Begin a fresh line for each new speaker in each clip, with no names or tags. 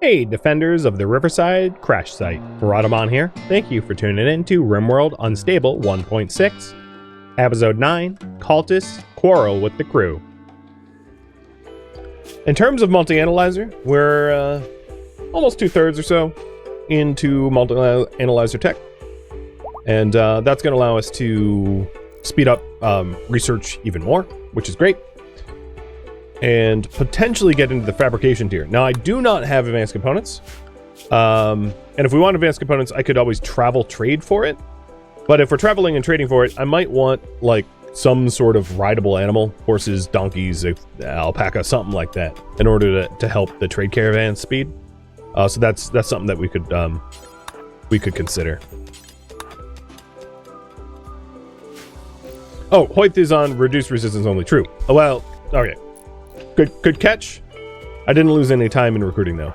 Hey, defenders of the Riverside Crash Site, Rhadamant here. Thank you for tuning in to RimWorld Unstable 1.6, Episode 9, Cultists, Quarrel with the Crew. In terms of multi-analyzer, we're almost 2/3 or so into multi-analyzer tech, and that's going to allow us to speed up research even more, which is great, and potentially get into the fabrication tier. Now, I do not have advanced components, and if we want advanced components, I could always travel trade for it, but if we're traveling and trading for it, I might want, like, some sort of rideable animal, horses, donkeys, alpaca, something like that, in order to help the trade caravan speed. So that's something that we could consider. Oh, Hoyt is on reduced resistance only. True. Oh, well, okay. Good catch. I didn't lose any time in recruiting, though.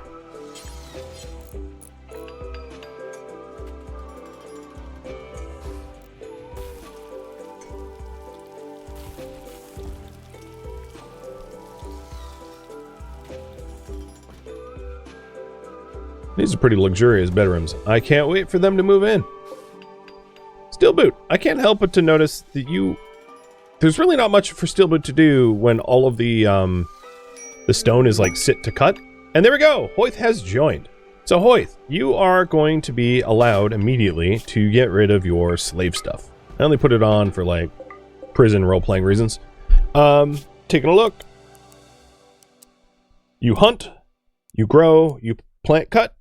These are pretty luxurious bedrooms. I can't wait for them to move in. Steelboot. I can't help but to notice that there's really not much for Steelboot to do when all of the stone is like sit to cut. And there we go. Hoyt has joined. So Hoyt, you are going to be allowed immediately to get rid of your slave stuff. I only put it on for like prison role-playing reasons. Taking a look. You hunt. You grow. You plant cut.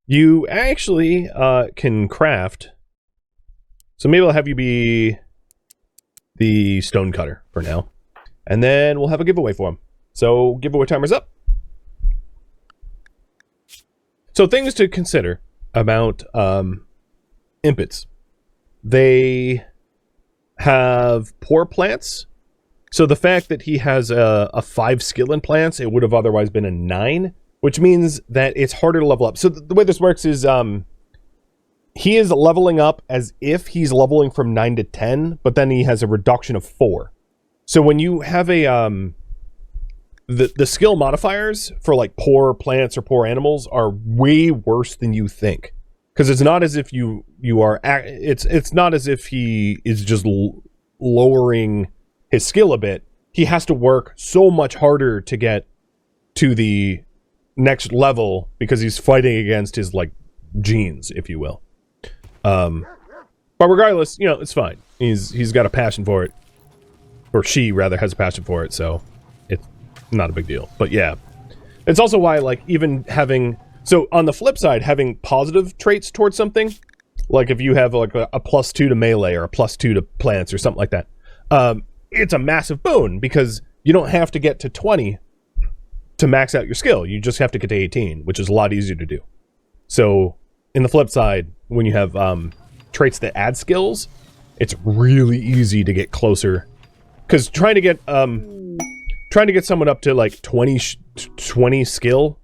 You actually can craft. So maybe I'll have you be the stone cutter for now. And then we'll have a giveaway for him. So giveaway timer's up. So things to consider about impets. They have poor plants. So the fact that he has a 5 skill in plants, it would have otherwise been a 9. Which means that it's harder to level up. So the way this works is he is leveling up as if he's leveling from 9 to 10, but then he has a reduction of 4. So when you have a the skill modifiers for like poor plants or poor animals are way worse than you think, because it's not as if it's not as if he is just lowering his skill a bit. He has to work so much harder to get to the next level because he's fighting against his like genes, if you will. But regardless, you know, it's fine. He's got a passion for it, or she rather has a passion for it, so it's not a big deal. But yeah, it's also why, like, even having, so on the flip side, having positive traits towards something, like if you have like a +2 to melee or a +2 to plants or something like that, it's a massive boon because you don't have to get to 20 to max out your skill. You just have to get to 18, which is a lot easier to do. So in the flip side, when you have traits that add skills, it's really easy to get closer, because trying to get someone up to like 20 skill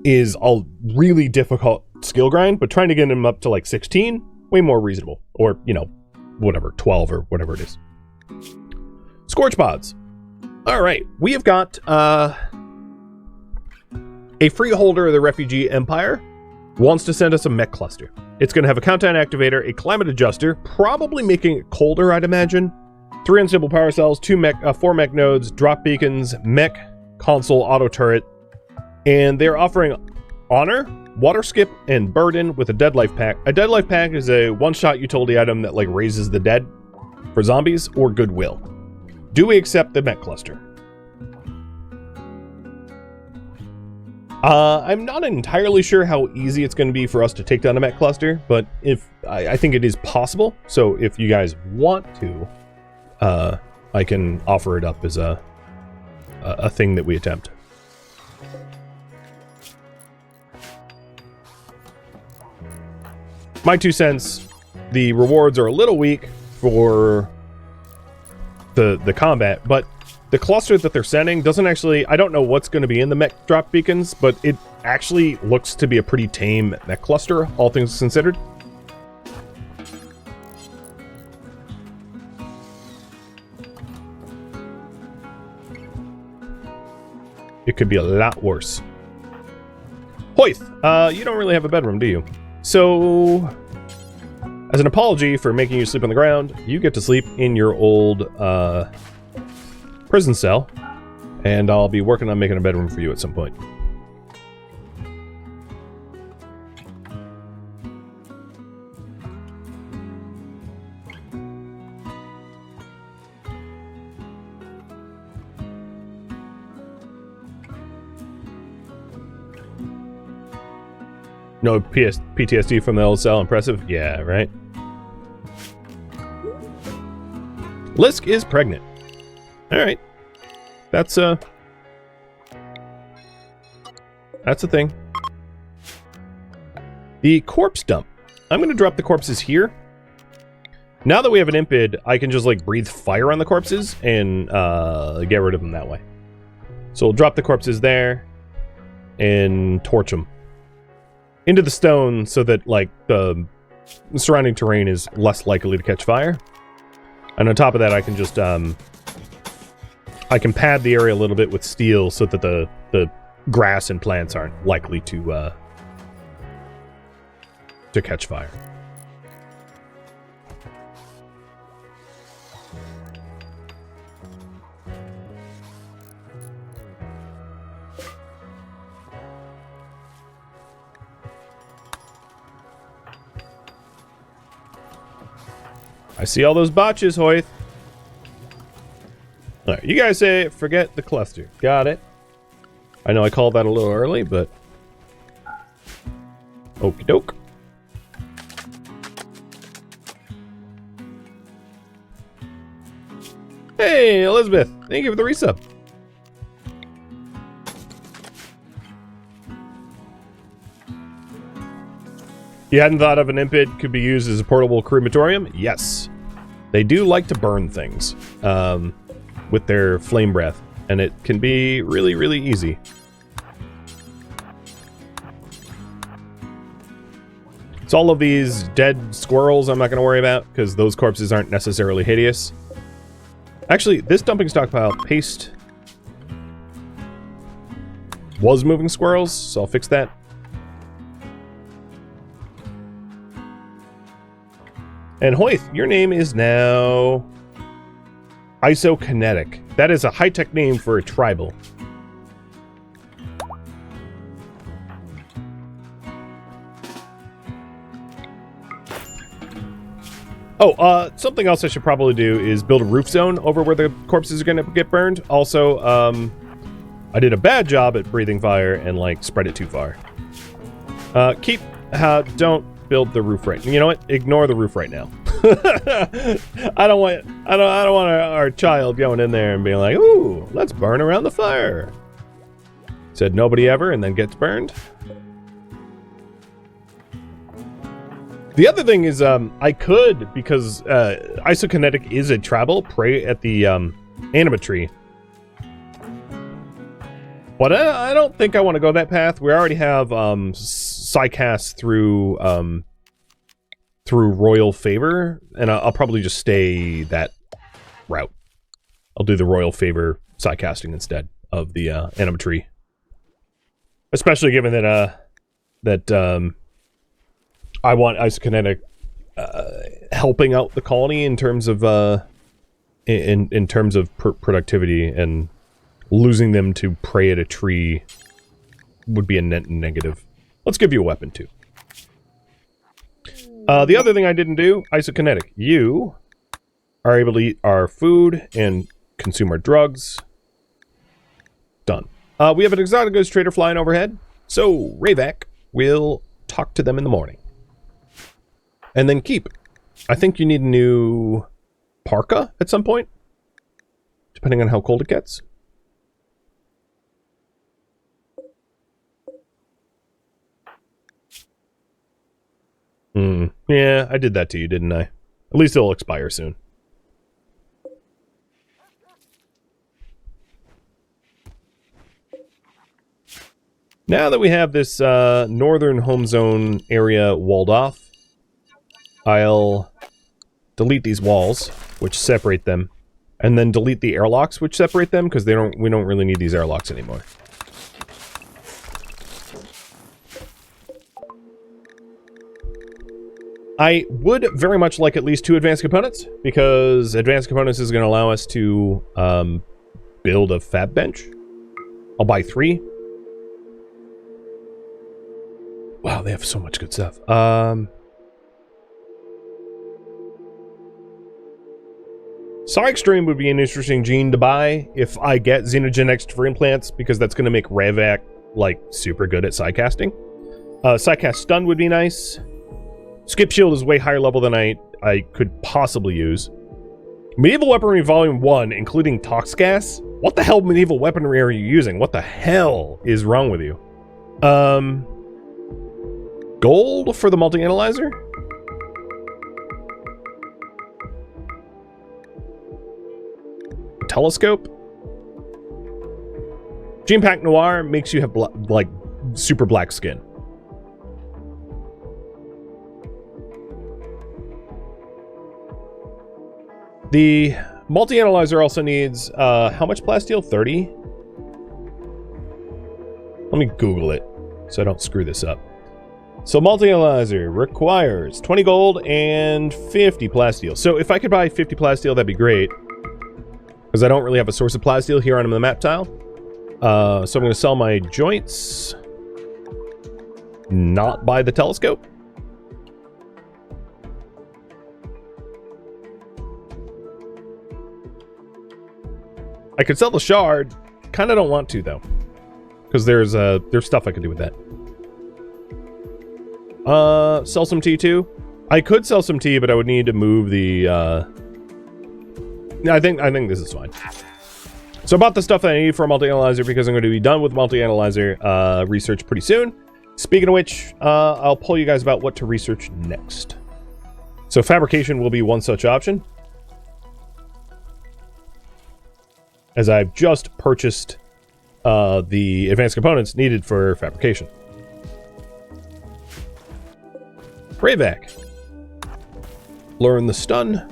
is a really difficult skill grind, but trying to get him up to like 16, way more reasonable, or, you know, whatever, 12 or whatever it is. Scorch pods. All right, we have got a freeholder of the Refugee Empire wants to send us a mech cluster. It's going to have a countdown activator, a climate adjuster, probably making it colder, I'd imagine, 3 unstable power cells, 4 mech nodes, drop beacons, mech console, auto turret, and they're offering honor, water skip, and burden with a dead life pack. A dead life pack is a one-shot utility item that like raises the dead for zombies, or goodwill. Do we accept the mech cluster? I'm not entirely sure how easy it's going to be for us to take down a mech cluster, but I think it is possible. So if you guys want to, I can offer it up as a thing that we attempt. My 2 cents, the rewards are a little weak for the combat, but the cluster that they're sending doesn't actually, I don't know what's going to be in the mech drop beacons, but it actually looks to be a pretty tame mech cluster, all things considered. It could be a lot worse. Hoyth, you don't really have a bedroom, do you? So, as an apology for making you sleep on the ground, you get to sleep in your old prison cell, and I'll be working on making a bedroom for you at some point. No PTSD from the old cell. Impressive? Yeah, right? Lisk is pregnant. Alright. That's a thing. The corpse dump. I'm going to drop the corpses here. Now that we have an impid, I can just, like, breathe fire on the corpses and get rid of them that way. So we'll drop the corpses there and torch them into the stone so that, like, the surrounding terrain is less likely to catch fire. And on top of that, I can just, I can pad the area a little bit with steel so that the grass and plants aren't likely to catch fire. I see all those botches, Hoyth. Alright, you guys say forget the cluster. Got it. I know I called that a little early, but... Okie doke. Hey, Elizabeth. Thank you for the resub. You hadn't thought of an impid could be used as a portable crematorium? Yes. They do like to burn things with their flame breath, and it can be really, really easy. It's all of these dead squirrels I'm not going to worry about, because those corpses aren't necessarily hideous. Actually, this dumping stockpile paste was moving squirrels, so I'll fix that. And Hoyth, your name is now Isokinetic. That is a high-tech name for a tribal. Oh, something else I should probably do is build a roof zone over where the corpses are going to get burned. Also, I did a bad job at breathing fire and, like, spread it too far. Don't build the roof right. You know what? Ignore the roof right now. I don't want our child going in there and being like, "Ooh, let's burn around the fire." Said nobody ever, and then gets burned. The other thing is, I could, because Isokinetic is a tribal, pray at the Anima tree. But I don't think I want to go that path. We already have Psycast through Royal Favor, and I'll probably just stay that route. I'll do the Royal Favor Psycasting instead of the Anima tree. Especially given that I want Isokinetic helping out the colony in terms of in terms of productivity, and losing them to prey at a tree would be a net negative. Let's give you a weapon too. The other thing I didn't do, Isokinetic. You are able to eat our food and consume our drugs. Done. We have an exotic goods trader flying overhead, so Ravak will talk to them in the morning. And then keep. I think you need a new parka at some point, depending on how cold it gets. Yeah, I did that to you, didn't I? At least it'll expire soon. Now that we have this northern home zone area walled off, I'll delete these walls, which separate them, and then delete the airlocks, which separate them, because we don't really need these airlocks anymore. I would very much like at least 2 advanced components, because advanced components is going to allow us to build a fab bench. I'll buy 3. Wow, they have so much good stuff. Sonic Stream would be an interesting gene to buy if I get xenogenetics for implants, because that's going to make Ravak, like, super good at sidecasting. Sidecast Stun would be nice. Skip Shield is way higher level than I could possibly use. Medieval Weaponry Volume 1, including Toxgas? What the hell medieval weaponry are you using? What the hell is wrong with you? Gold for the multi-analyzer? Telescope? Gene Pack Noir makes you have like super black skin. The multi-analyzer also needs how much plasteel? 30? Let me Google it so I don't screw this up. So multi-analyzer requires 20 gold and 50 plasteel. So if I could buy 50 plasteel, that'd be great, because I don't really have a source of plasteel here on the map tile. So I'm going to sell my joints, not buy the telescope. I could sell the shard. Kind of don't want to, though, because there's stuff I could do with that. Sell some tea too. I could sell some tea, but I would need to move the. I think this is fine. So I bought the stuff that I need for a multi-analyzer, because I'm going to be done with multi-analyzer research pretty soon. Speaking of which, I'll pull you guys about what to research next. So fabrication will be one such option, as I've just purchased the advanced components needed for fabrication. Ravak. Learn the stun.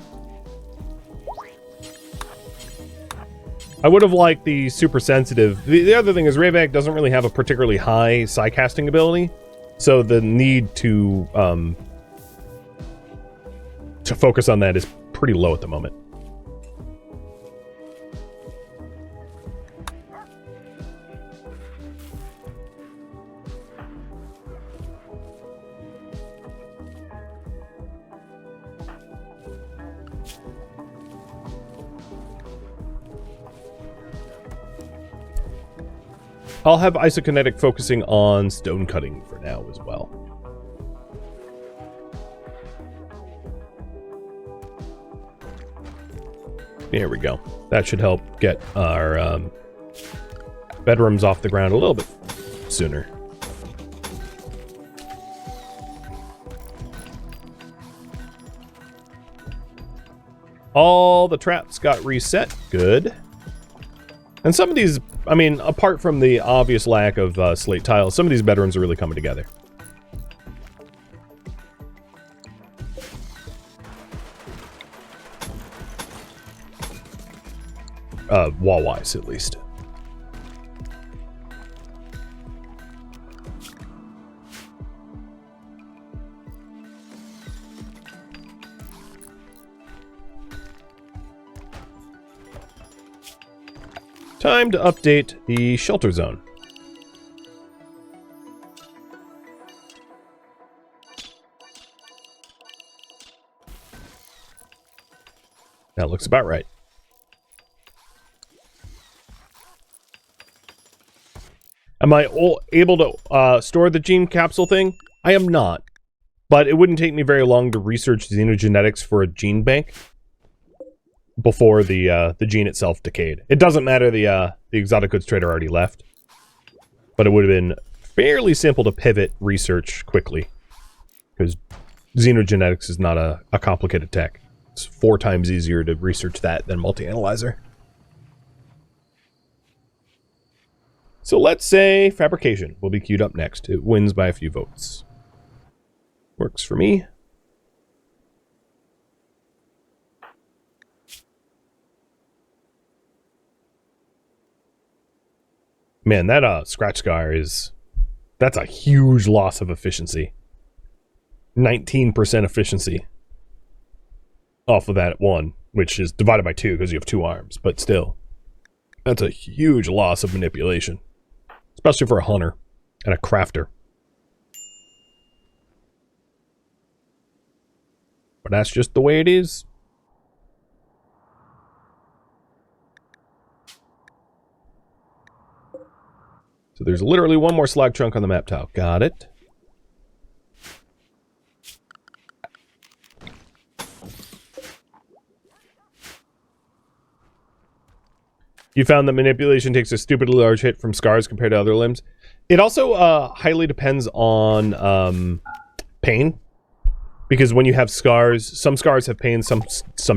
I would have liked the super sensitive. The other thing is Ravak doesn't really have a particularly high sidecasting ability, so the need to focus on that is pretty low at the moment. I'll have isokinetic focusing on stone cutting for now as well. There we go. That should help get our bedrooms off the ground a little bit sooner. All the traps got reset. Good. And some of these, I mean, apart from the obvious lack of slate tiles, some of these bedrooms are really coming together. Wall-wise, at least. Time to update the shelter zone. That looks about right. Am I able to store the gene capsule thing? I am not, but it wouldn't take me very long to research xenogenetics for a gene bank before the gene itself decayed. It doesn't matter, the exotic goods trader already left, but it would have been fairly simple to pivot research quickly, because xenogenetics is not a complicated tech. It's 4 times easier to research that than multi-analyzer. So let's say fabrication will be queued up next. It wins by a few votes. Works for me. Man, that scratch scar that's a huge loss of efficiency. 19% efficiency off of that one, which is divided by 2 because you have 2 arms, but still. That's a huge loss of manipulation, especially for a hunter and a crafter. But that's just the way it is. So there's literally one more slag chunk on the map tile. Got it. You found that manipulation takes a stupidly large hit from scars compared to other limbs. It also highly depends on pain. Because when you have scars, some scars have pain, some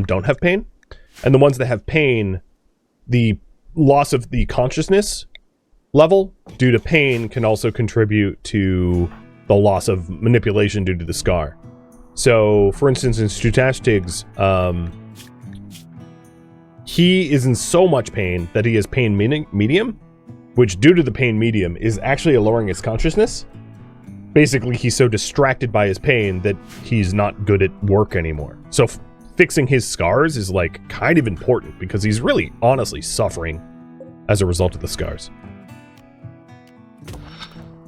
don't have pain. And the ones that have pain, the loss of the consciousness level due to pain can also contribute to the loss of manipulation due to the scar. So, for instance, in Stutashtig's, he is in so much pain that he has pain medium, which due to the pain medium is actually lowering his consciousness. Basically, he's so distracted by his pain that he's not good at work anymore. So fixing his scars is like kind of important because he's really honestly suffering as a result of the scars.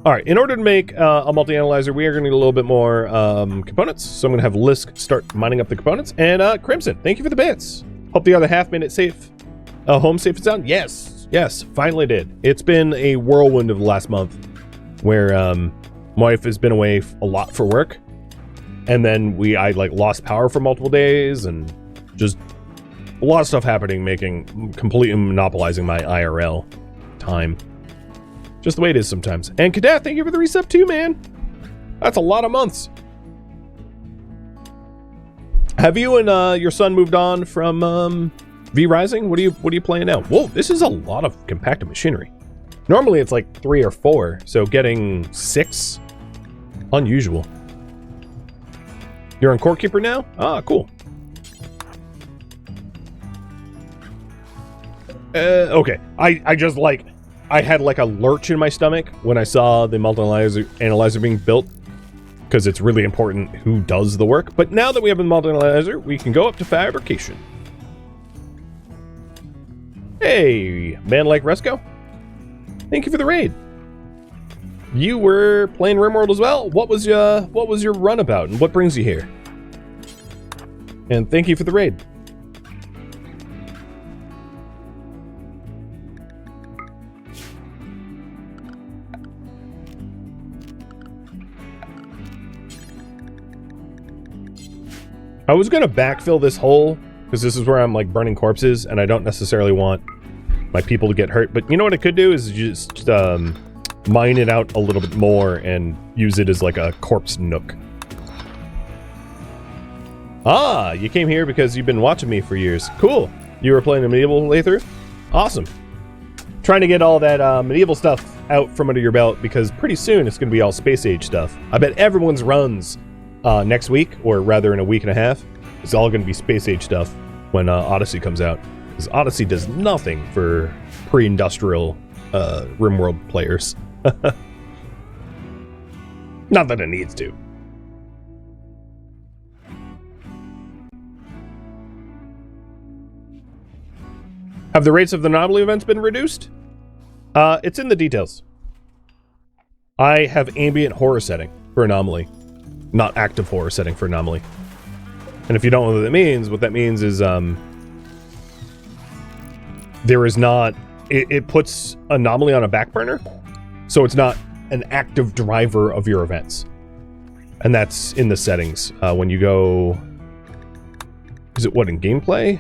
Alright, in order to make a multi-analyzer, we are going to need a little bit more components. So I'm going to have Lisk start mining up the components. And Crimson, thank you for the bits. Hope the other half made it safe. Home safe and sound? Yes, yes, finally did. It's been a whirlwind of the last month where my wife has been away a lot for work. And then I like lost power for multiple days and just a lot of stuff happening, completely monopolizing my IRL time. Just the way it is sometimes. And Kadath, thank you for the resub too, man. That's a lot of months. Have you and your son moved on from V Rising? What are you playing now? Whoa, this is a lot of compacted machinery. Normally it's like 3 or 4, so getting 6, unusual. You're on Core Keeper now? Ah, cool. Okay. I had like a lurch in my stomach when I saw the multi-analyzer being built, because it's really important who does the work. But now that we have a multi-analyzer, we can go up to fabrication. Hey, man like Resco. Thank you for the raid. You were playing RimWorld as well? What was your run about, and what brings you here? And thank you for the raid. I was gonna backfill this hole, because this is where I'm like burning corpses, and I don't necessarily want my people to get hurt. But you know what I could do is just mine it out a little bit more and use it as like a corpse nook. Ah, you came here because you've been watching me for years. Cool. You were playing a medieval playthrough? Awesome. Trying to get all that medieval stuff out from under your belt, because pretty soon it's going to be all space age stuff. I bet everyone's runs next week, or rather in a week and a half, is all going to be space age stuff when Odyssey comes out. Because Odyssey does nothing for pre-industrial RimWorld players. Not that it needs to. Have the rates of the Anomaly events been reduced? It's in the details. I have ambient horror setting for Anomaly, not active horror setting for Anomaly. And if you don't know what that means is there is not, it puts Anomaly on a back burner, so it's not an active driver of your events. And that's in the settings. When you go, is it what, in gameplay?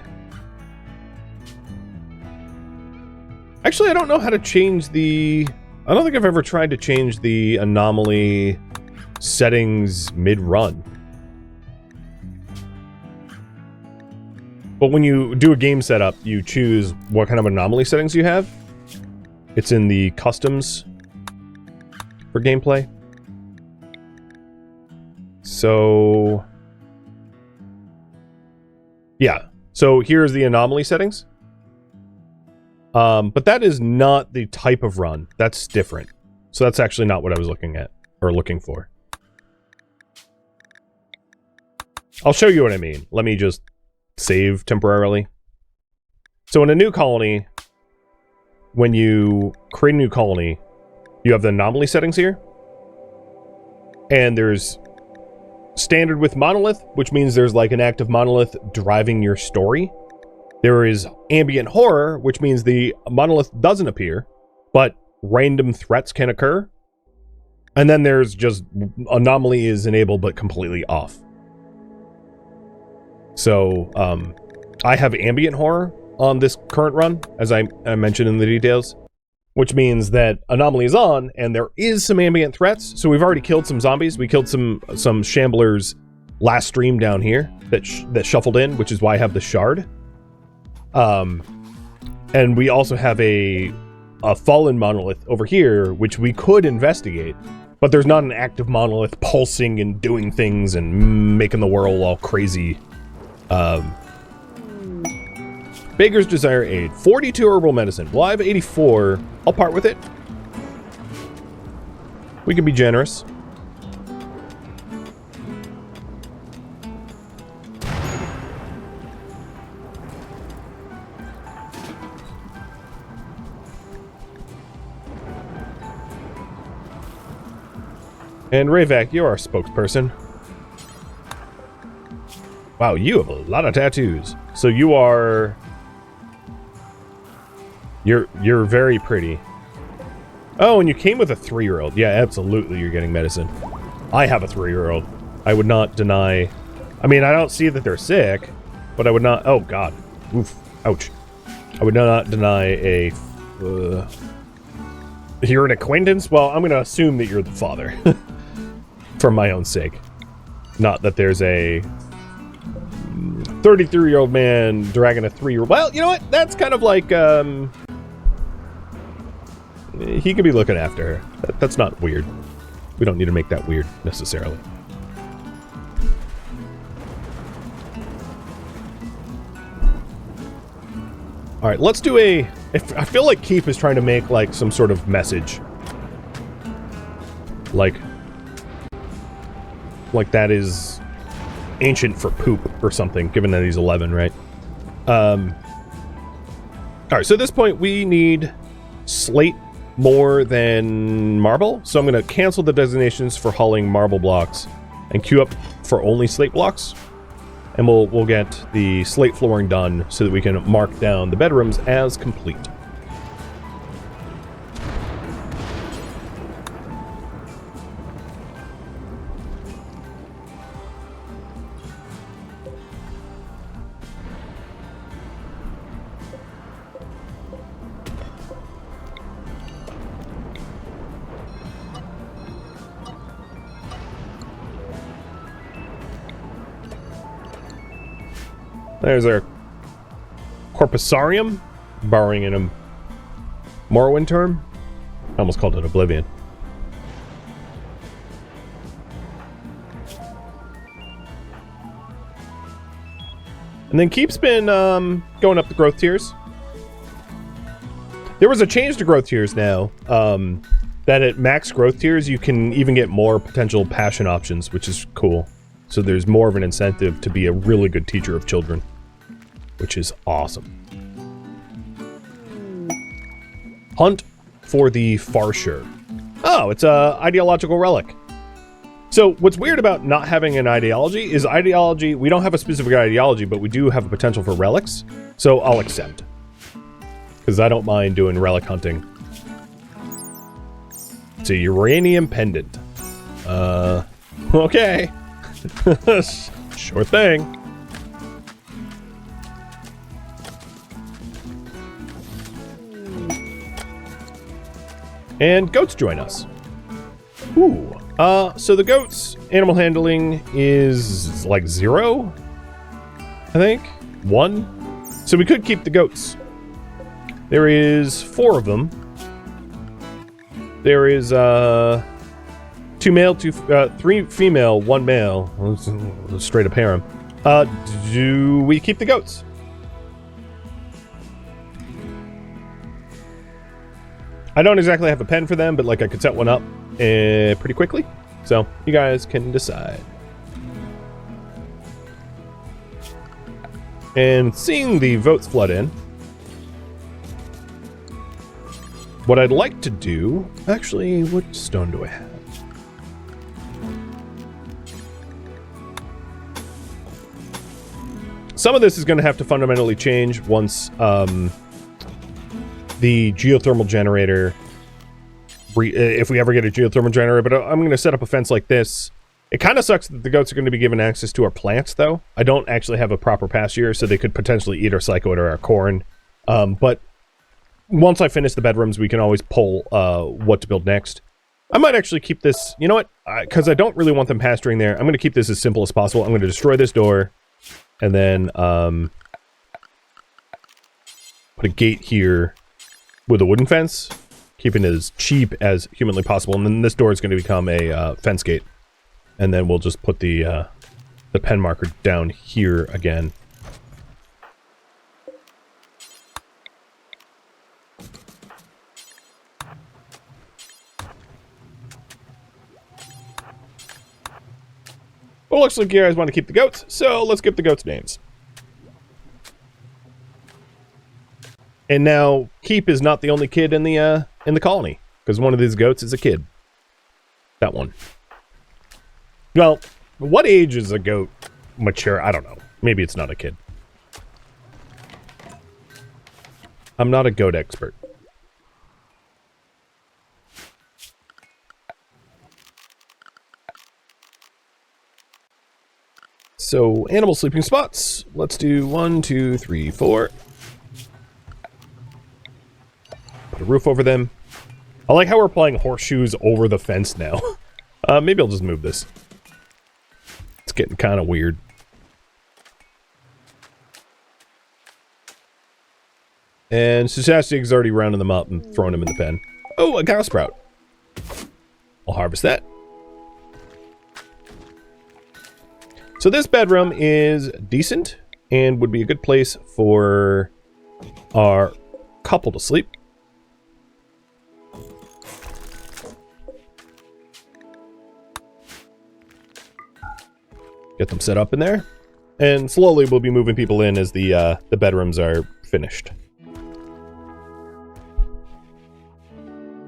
Actually, I don't know how to change the, I don't think I've ever tried to change the Anomaly settings mid-run. But when you do a game setup, you choose what kind of Anomaly settings you have. It's in the customs for gameplay. So yeah, so here's the Anomaly settings. But that is not the type of run. That's different. So that's actually not what I was looking at, or looking for. I'll show you what I mean. Let me just save temporarily. So in a new colony, when you create a new colony, you have the anomaly settings here. And there's standard with monolith, which means there's like an active monolith driving your story. There is ambient horror, which means the monolith doesn't appear, but random threats can occur. And then there's just anomaly is enabled but completely off. So I have ambient horror on this current run, as I mentioned in the details, which means that anomaly is on and there is some ambient threats. So we've already killed some zombies. We killed some shamblers last stream down here that shuffled in, which is why I have the shard. And we also have a fallen monolith over here, which we could investigate, but there's not an active monolith pulsing and doing things and making the world all crazy. Baker's Desire Aid. 42 herbal medicine. Well, I have 84. I'll part with it. We can be generous. And Rayvac, you're our spokesperson. Wow, you have a lot of tattoos. So you are... You're very pretty. Oh, and you came with a 3-year-old. Yeah, absolutely, you're getting medicine. I have a 3-year-old. I would not deny... I mean, I don't see that they're sick, but I would not... Oh, God. Oof. Ouch. I would not deny a... You're an acquaintance? Well, I'm going to assume that you're the father. For my own sake. Not that there's a 33-year-old man dragging a 3-year-old. Well, you know what? That's kind of like, he could be looking after her. That's not weird. We don't need to make that weird, necessarily. Alright, let's do a... I feel like Keith is trying to make, like, some sort of message. Like that is ancient for poop or something, given that he's 11, right? Alright, so at this point we need slate more than marble, so I'm going to cancel the designations for hauling marble blocks and queue up for only slate blocks, and we'll get the slate flooring done so that we can mark down the bedrooms as complete. There's our Corpusarium, borrowing in a Morrowind term. I almost called it Oblivion. And then Keep's been going up the growth tiers. There was a change to growth tiers now, that at max growth tiers you can even get more potential passion options, which is cool. So there's more of an incentive to be a really good teacher of children, which is awesome. Hunt for the Farsher. Oh, it's a ideological relic. So what's weird about not having an ideology is ideology, we don't have a specific ideology, but we do have a potential for relics. So I'll accept. Because I don't mind doing relic hunting. It's a uranium pendant. Okay. Sure thing. And goats join us. Ooh. So the goats, animal handling is like 0, I think. 1. So we could keep the goats. There is 4 of them. There is 2 male, 3 female, 1 male. Let's straight up harem. Do we keep the goats? I don't exactly have a pen for them, but like I could set one up pretty quickly. So you guys can decide. And seeing the votes flood in, what I'd like to do... Actually, what stone do I have? Some of this is going to have to fundamentally change once the geothermal generator... if we ever get a geothermal generator, but I'm going to set up a fence like this. It kind of sucks that the goats are going to be given access to our plants, though. I don't actually have a proper pasture, so they could potentially eat our psychoid or our corn. But once I finish the bedrooms, we can always pull what to build next. I might actually keep this... You know what? Because I don't really want them pasturing there, I'm going to keep this as simple as possible. I'm going to destroy this door, and then put a gate here with a wooden fence, keeping it as cheap as humanly possible. And then this door is going to become a fence gate. And then we'll just put the pen marker down here again. Well, looks like you guys want to keep the goats, so let's give the goats names. And now, Keep is not the only kid in the colony, because one of these goats is a kid. That one. Well, what age is a goat mature? I don't know. Maybe it's not a kid. I'm not a goat expert. So, animal sleeping spots. Let's do 1, 2, 3, 4. Put a roof over them. I like how we're playing horseshoes over the fence now. Maybe I'll just move this. It's getting kind of weird. And Sasastig's already rounding them up and throwing them in the pen. Oh, a cow sprout. I'll harvest that. So this bedroom is decent and would be a good place for our couple to sleep. Get them set up in there. And slowly we'll be moving people in as the bedrooms are finished.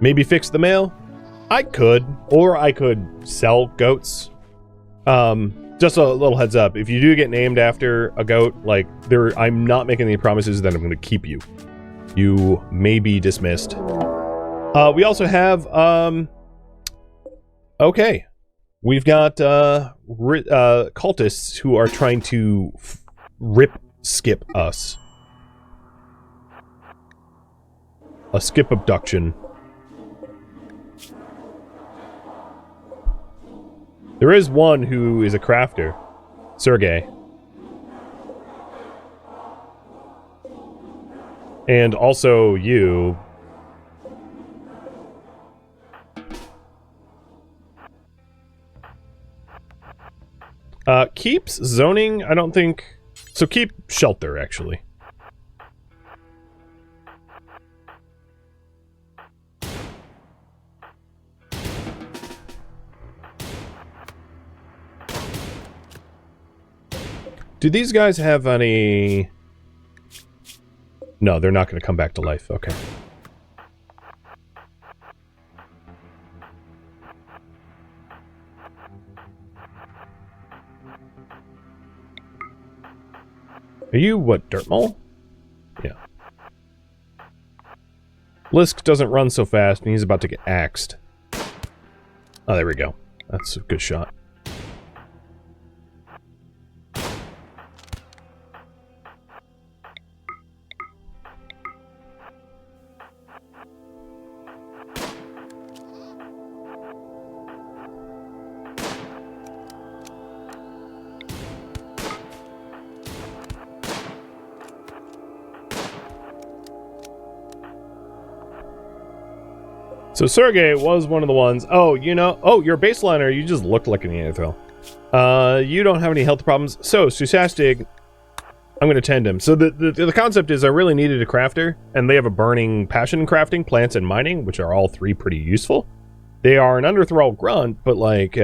Maybe fix the mail? I could. Or I could sell goats. Just a little heads up. If you do get named after a goat, like, I'm not making any promises that I'm going to keep you. You may be dismissed. We also have, okay. We've got cultists who are trying to skip us. A skip abduction. There is one who is a crafter. Sergey. And also you. Keeps zoning, I don't think... So keep shelter, actually. Do these guys have any... No, they're not going to come back to life. Okay. Are you, what, dirt mole? Yeah. Lisk doesn't run so fast, and he's about to get axed. Oh, there we go. That's a good shot. So Sergey was one of the ones... Oh, you know... Oh, you're a baseliner. You just look like an Neanderthal. You don't have any health problems. So, Susastig, I'm going to tend him. So the concept is I really needed a crafter, and they have a burning passion in crafting, plants, and mining, which are all three pretty useful. They are an underthrall grunt, but, like,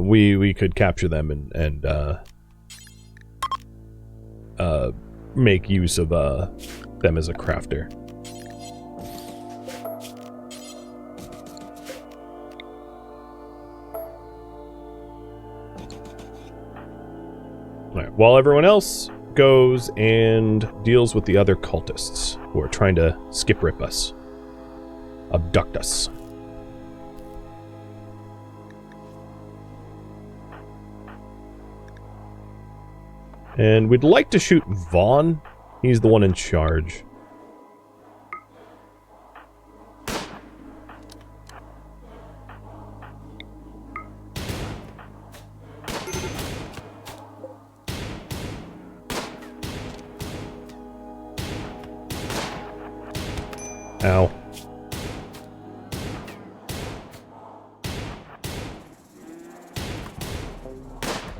we could capture them and make use of them as a crafter. All right, while everyone else goes and deals with the other cultists who are trying to skip rip us, abduct us. And we'd like to shoot Vaughn. He's the one in charge. Ow.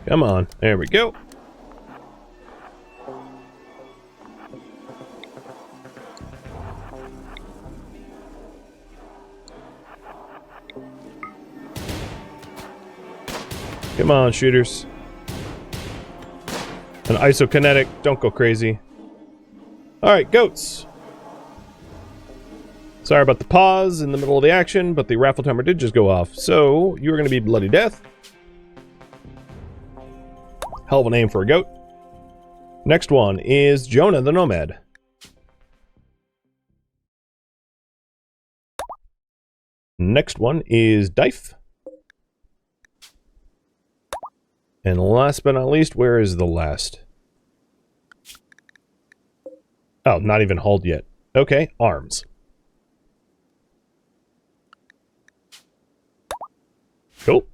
Come on. There we go. Come on, shooters. An isokinetic. Don't go crazy. Alright, goats. Sorry about the pause in the middle of the action, but the raffle timer did just go off. So, you're going to be Bloody Death. Hell of a name for a goat. Next one is Jonah the Nomad. Next one is Dife. And last but not least, where is the last? Oh, not even hauled yet. Okay, Arms. Cool.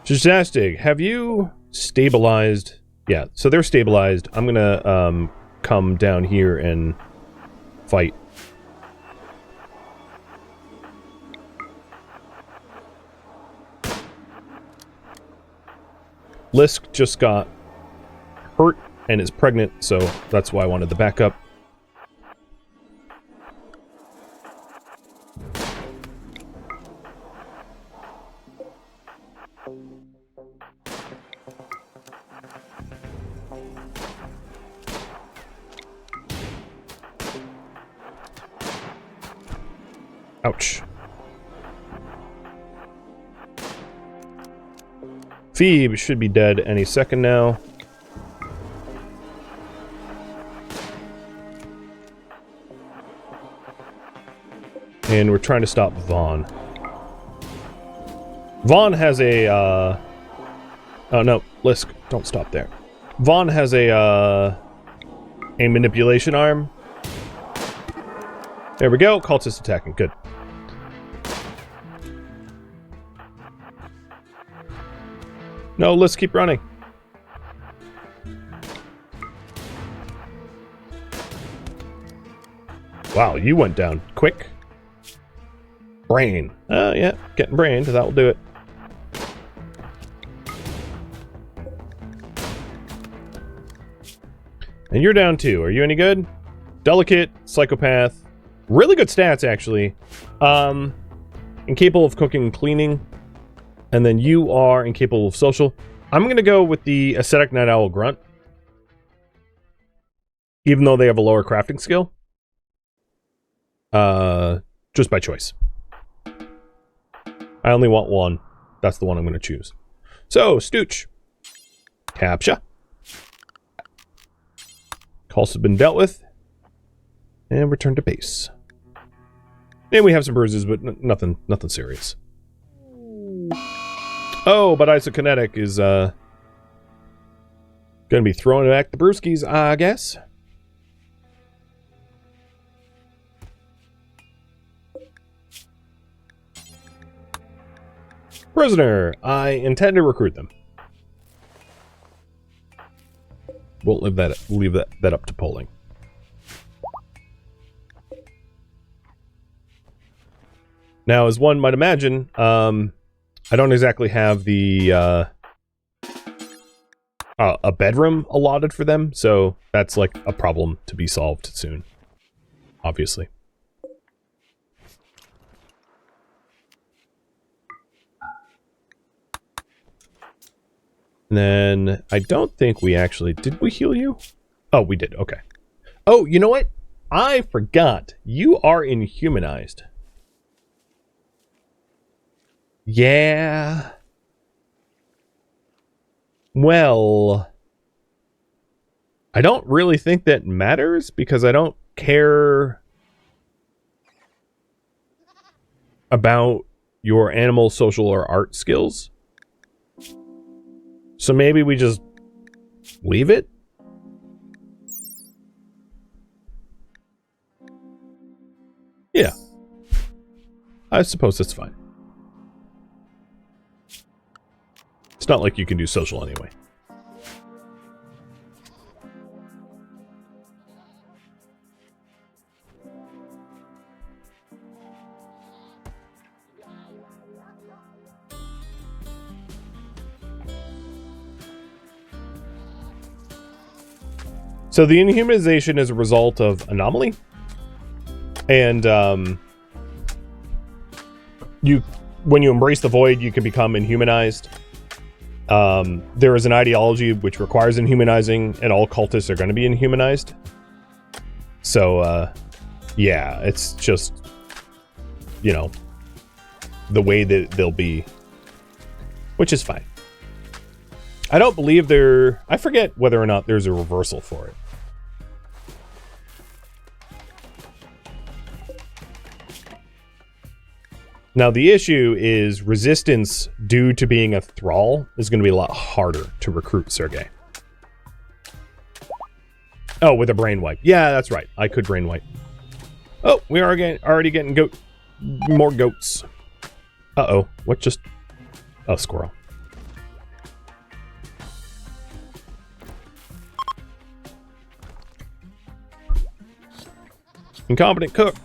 Fantastic. Have you stabilized? Yeah, so they're stabilized. I'm gonna come down here and fight. Lisk just got hurt and is pregnant, so that's why I wanted the backup. Ouch. Phoebe should be dead any second now. And we're trying to stop Vaughn. Vaughn has a, oh no, Lisk, don't stop there. Vaughn has a manipulation arm. There we go, Cultist attacking, good. No, let's keep running. Wow, you went down quick. Brain. Yeah, getting brained, that will do it. And you're down too. Are you any good? Delicate, psychopath. Really good stats, actually. Incapable of cooking and cleaning. And then you are incapable of social. I'm going to go with the Ascetic Night Owl Grunt. Even though they have a lower crafting skill. Just by choice. I only want one. That's the one I'm going to choose. So, Stooch. Captcha. Calls have been dealt with. And return to base. And we have some bruises, but nothing serious. Oh, but Isokinetic is, gonna be throwing back the brewskis, I guess. Prisoner. I intend to recruit them. Won't leave that up to polling. Now, as one might imagine, I don't exactly have the a bedroom allotted for them, so that's like a problem to be solved soon. Obviously. And then I don't think we actually... Did we heal you? Oh, we did. Okay. Oh, you know what? I forgot. You are inhumanized. Yeah. Well, I don't really think that matters because I don't care about your animal, social, or art skills. So maybe we just leave it? Yeah. I suppose that's fine. It's not like you can do social anyway. So the inhumanization is a result of Anomaly. And when you embrace the void, you can become inhumanized. There is an ideology which requires inhumanizing, and all cultists are going to be inhumanized. So, yeah, it's just, you know, the way that they'll be, which is fine. I don't believe I forget whether or not there's a reversal for it. Now, the issue is resistance due to being a thrall is going to be a lot harder to recruit Sergei. Oh, with a brain wipe. Yeah, that's right. I could brain wipe. Oh, we are already getting more goats. Uh-oh. What just... Oh, squirrel. Incompetent cook.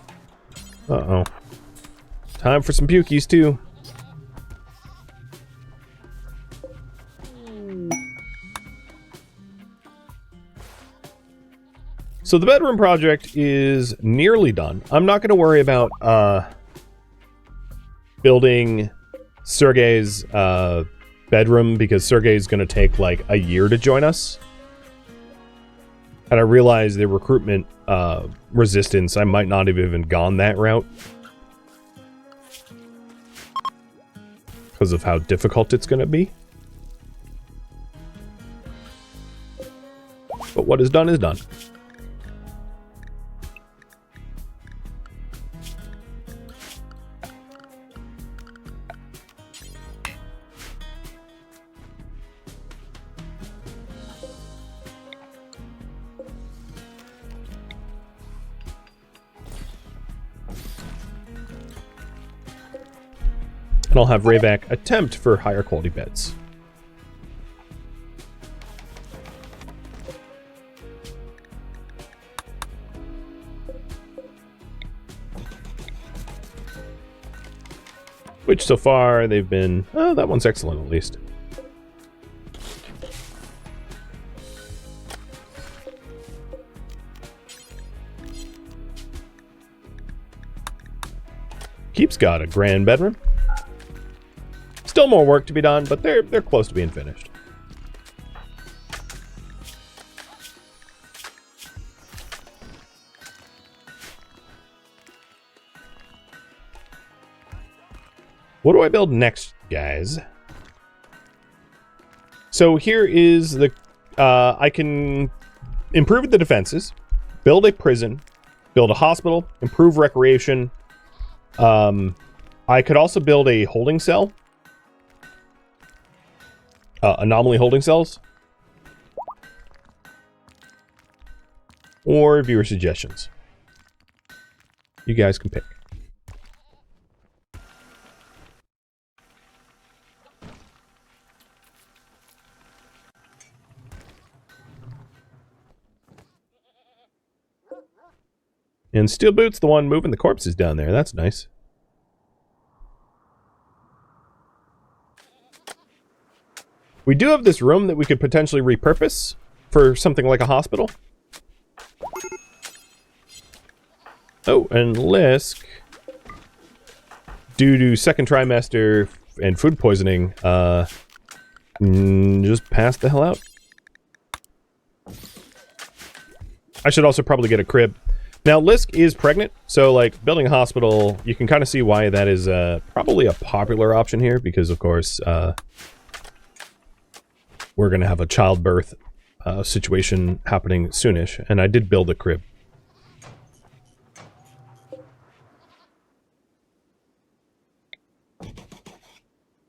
Uh-oh. Time for some pukies, too. So the bedroom project is nearly done. I'm not going to worry about building Sergei's bedroom because Sergei's going to take like a year to join us. And I realize the recruitment resistance, I might not have even gone that route. Because of how difficult it's going to be. But what is done is done. And I'll have Rayback attempt for higher quality beds. Which so far they've been... Oh, that one's excellent at least. Keep's got a grand bedroom. Still more work to be done, but they're close to being finished. What do I build next, guys? So here is the... I can improve the defenses, build a prison, build a hospital, improve recreation. I could also build a holding cell. Anomaly holding cells. Or viewer suggestions. You guys can pick. And Steel Boot's the one moving the corpses down there. That's nice. We do have this room that we could potentially repurpose for something like a hospital. Oh, and Lisk, due to second trimester and food poisoning, Just pass the hell out. I should also probably get a crib. Now, Lisk is pregnant, so, like, building a hospital, you can kind of see why that is probably a popular option here, because, of course, we're going to have a childbirth situation happening soonish, and I did build a crib.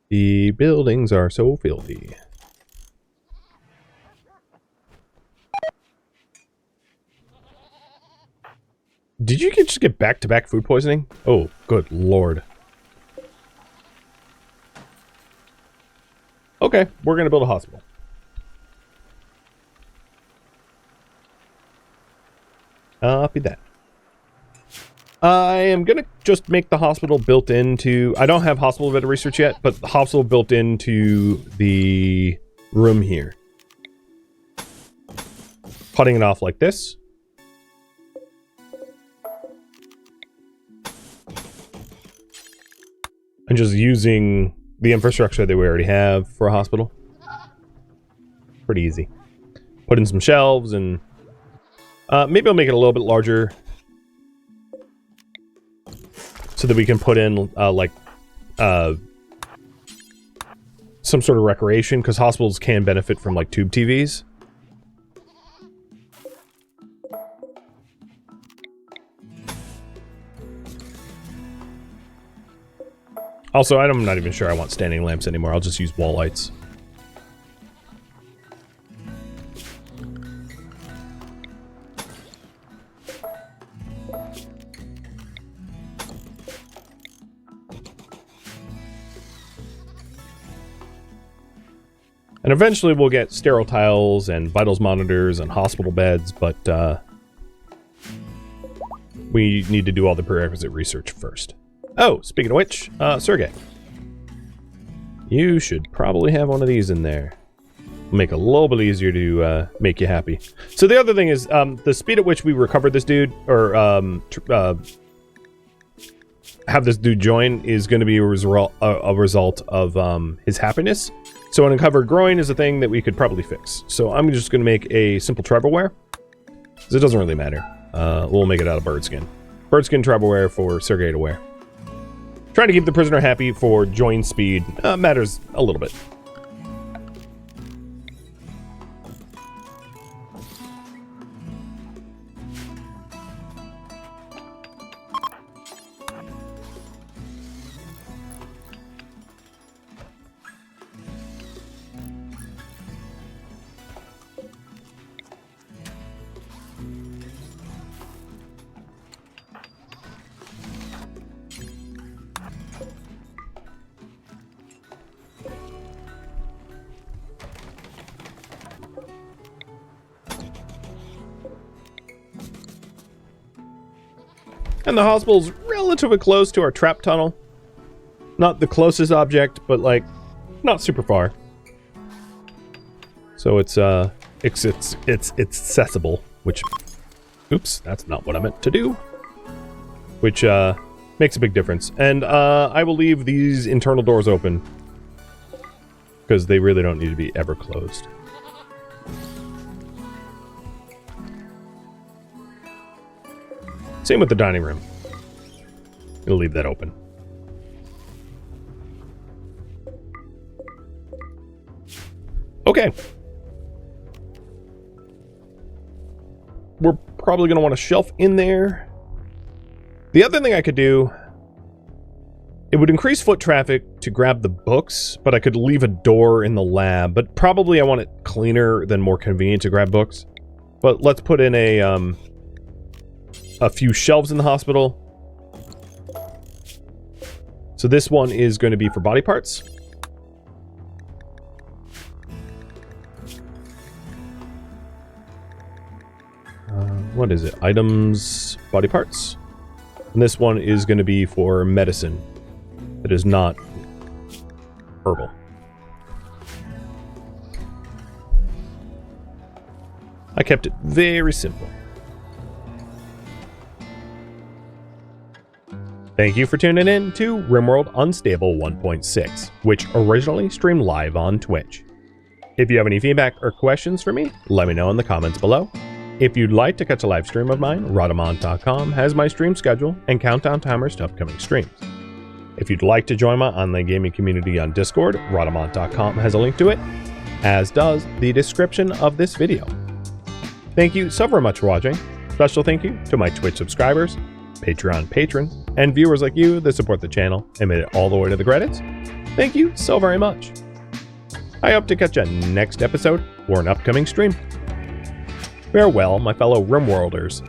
The buildings are so filthy. Did you just get back-to-back food poisoning? Oh, good lord. Okay, we're going to build a hospital. Copy that. I am going to just make the hospital built into... I don't have hospital bed research yet, but the hospital built into the room here. Cutting it off like this. And just using the infrastructure that we already have for a hospital. Pretty easy. Put in some shelves and... maybe I'll make it a little bit larger. So that we can put in, some sort of recreation. Because hospitals can benefit from, like, tube TVs. Also, I'm not even sure I want standing lamps anymore. I'll just use wall lights. And eventually we'll get sterile tiles and vitals monitors and hospital beds, but we need to do all the prerequisite research first. Oh, speaking of which, Sergey. You should probably have one of these in there. Make it a little bit easier to make you happy. So the other thing is, the speed at which we recovered this dude, or have this dude join, is going to be a result of his happiness. So an uncovered groin is a thing that we could probably fix. So I'm just going to make a simple trebleware, because it doesn't really matter. We'll make it out of bird skin. Bird skin trebleware for Sergey to wear. Trying to keep the prisoner happy for join speed matters a little bit. And the hospital's relatively close to our trap tunnel. Not the closest object, but like not super far. So it's accessible, which, oops, that's not what I meant to do. Which makes a big difference. And I will leave these internal doors open because they really don't need to be ever closed. Same with the dining room. We'll leave that open. Okay. We're probably going to want a shelf in there. The other thing I could do, it would increase foot traffic to grab the books, but I could leave a door in the lab. But probably I want it cleaner than more convenient to grab books. But let's put in a few shelves in the hospital. So this one is going to be for body parts. What is it? Items, body parts. And this one is going to be for medicine. That is not herbal. I kept it very simple. Thank you for tuning in to RimWorld Unstable 1.6, which originally streamed live on Twitch. If you have any feedback or questions for me, let me know in the comments below. If you'd like to catch a live stream of mine, Rhadamant.com has my stream schedule and countdown timers to upcoming streams. If you'd like to join my online gaming community on Discord, Rhadamant.com has a link to it, as does the description of this video. Thank you so very much for watching. Special thank you to my Twitch subscribers, Patreon patrons, and viewers like you that support the channel and made it all the way to the credits. Thank you so very much. I hope to catch you next episode or an upcoming stream. Farewell, my fellow RimWorlders.